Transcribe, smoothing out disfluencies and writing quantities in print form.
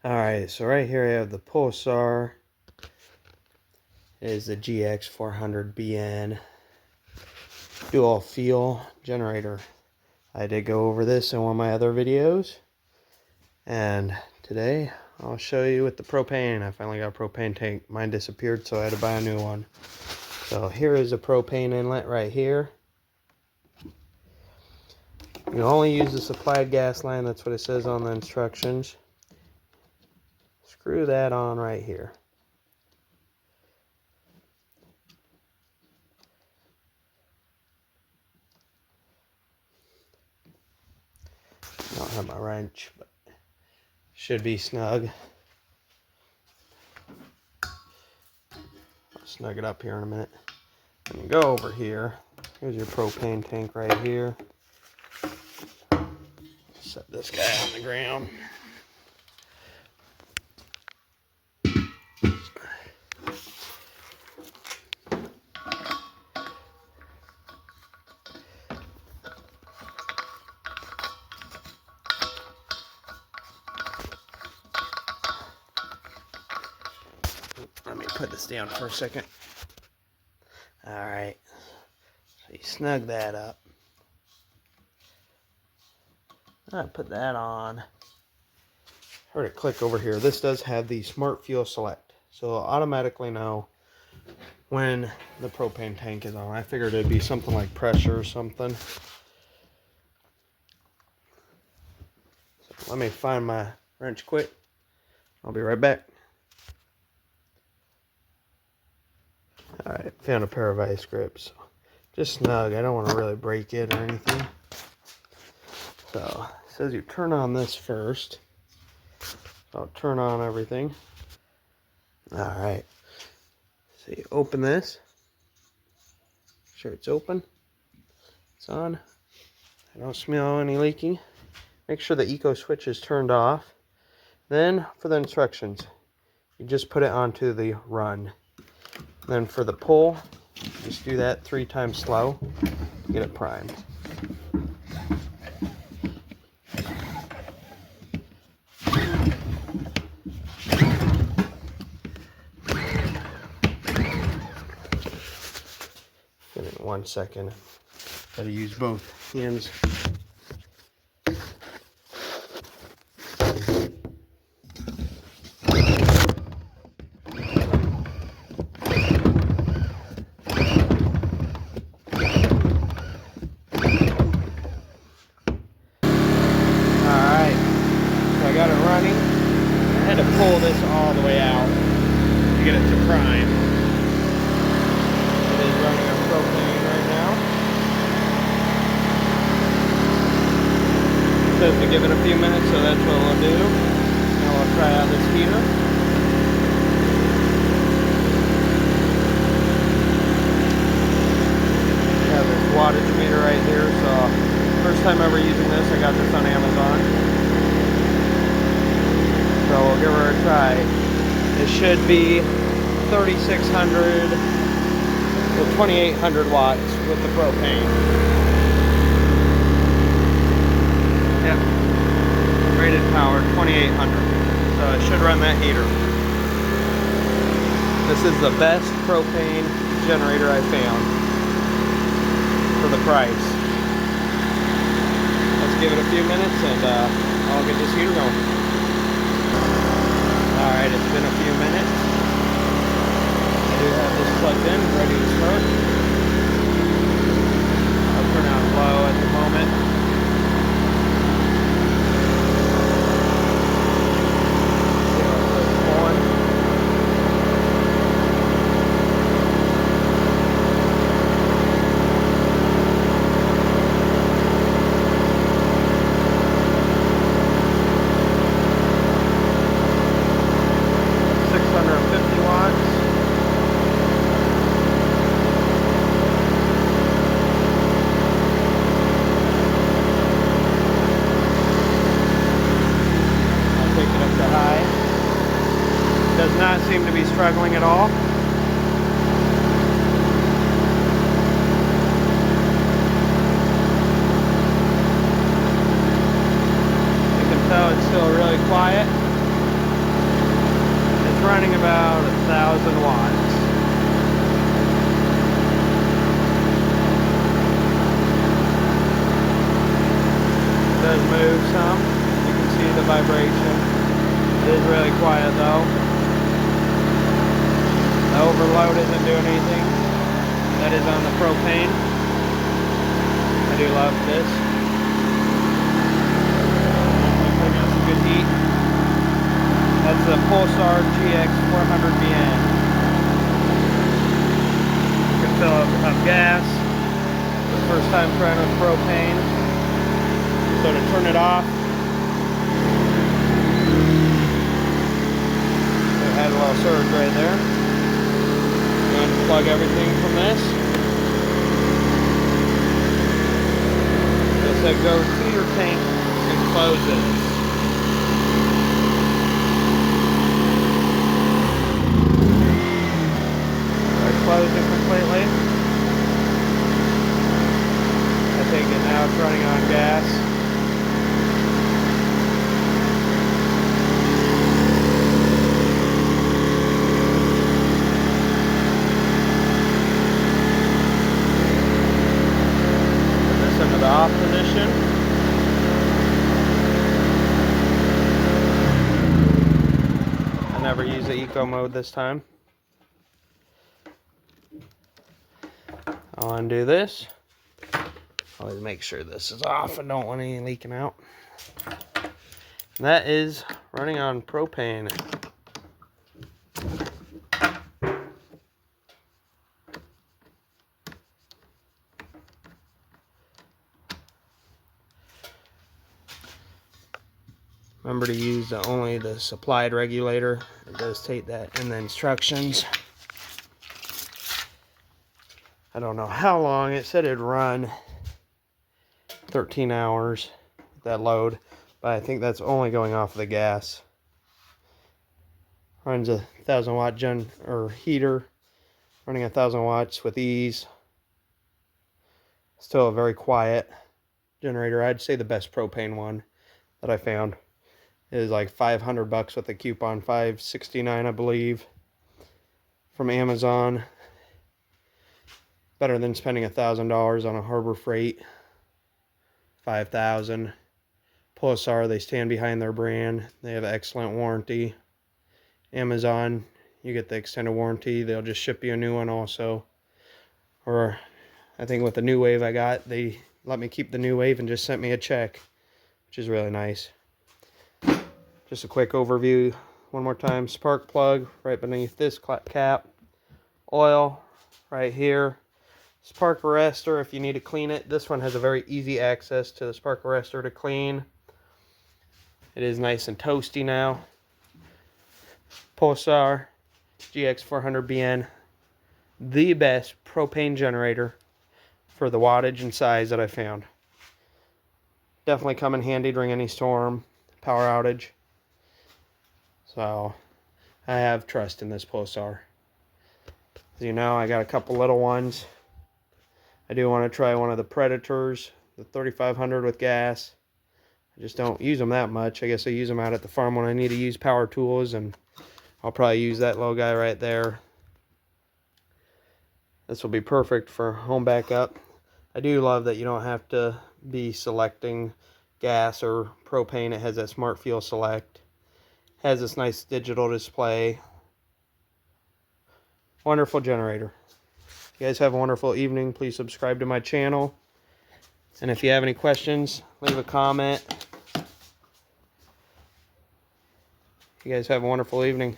Alright, so right here I have the Pulsar. It is the GX400BN dual fuel generator. I did go over this in one of my other videos, and today I'll show you with the propane. I finally got a propane tank. Mine disappeared, so I had to buy a new one. So here is a propane inlet right here. You only use the supplied gas line. That's what it says on the instructions. Screw that on right here. I don't have my wrench, but should be snug. I'll snug it up here in a minute. And go over here. Here's your propane tank right here. Set this guy on the ground. Let me put this down for a second. Alright, so you snug that up. I put that on. Heard it click over here. This does have the Smart Fuel Select, so it'll automatically know when the propane tank is on. I figured it'd be something like pressure or something. So let me find my wrench quick. I'll be right back. Alright, found a pair of vice grips. Just snug. I don't want to really break it or anything. So, it says you turn on this first. So I'll turn on everything. Alright. So you open this. Make sure it's open. It's on. I don't smell any leaking. Make sure the eco switch is turned off. Then, for the instructions, you just put it onto the run. Then for the pull, just do that 3 times slow to get it primed. Give it 1 second. Gotta use both hands. I got it running. I had to pull this all the way out to get it to prime. It is running on propane right now. It says to give it a few minutes, so that's what we'll do. Now we'll try out this heater. We have this wattage meter right here, so first time ever using this. I got this on Amazon. So we'll give her a try. It should be 3,600 to 2,800 watts with the propane. Yep. Rated power 2,800. So it should run that heater. This is the best propane generator I found for the price. Let's give it a few minutes and I'll get this heater going. Alright, it's been a few minutes. I do have this plugged in, ready to start. I'll turn out low at the moment. See how it's going. Does not seem to be struggling at all. You can tell it's still really quiet. running about 1,000 watts. It does move some. You can see the vibration. It is really quiet though. The overload isn't doing anything. That is on the propane. I do love this. Bring out some good heat. That's the Pulsar GX400BN. You can fill up gas. The first time trying with propane. So to turn it off, it had a little surge right there. You unplug everything from this. This that goes to your tank and closes. Close it completely. I take it now, it's running on gas. Put this into the off position. I never use the eco mode this time. I'll undo this. Always make sure this is off. I don't want any leaking out. And that is running on propane. Remember to use only the supplied regulator. It does state that in the instructions. I don't know how long. It said it'd run 13 hours with that load, but I think that's only going off of the gas. Runs a 1,000 watt heater, running 1,000 watts with ease. Still a very quiet generator. I'd say the best propane one that I found. It is like $500 with a coupon, $569 I believe, from Amazon. Better than spending $1,000 on a Harbor Freight. $5,000. Pulsar, they stand behind their brand. They have excellent warranty. Amazon, you get the extended warranty. They'll just ship you a new one also. Or I think with the New Wave I got, they let me keep the New Wave and just sent me a check, which is really nice. Just a quick overview one more time. Spark plug right beneath this cap. Oil right here. Spark arrestor if you need to clean it. This one has a very easy access to the spark arrestor to clean. It is nice and toasty now. Pulsar GX400BN, the best propane generator for the wattage and size that I found. Definitely come in handy during any storm, power outage. So I have trust in this Pulsar. As you know, I got a couple little ones. I do want to try one of the Predators, the 3500 with gas. I just don't use them that much. I guess I use them out at the farm when I need to use power tools, and I'll probably use that little guy right there. This will be perfect for home backup. I do love that you don't have to be selecting gas or propane. It has that Smart Fuel Select. Has this nice digital display. Wonderful generator. You guys have a wonderful evening. Please subscribe to my channel. And if you have any questions, leave a comment. You guys have a wonderful evening.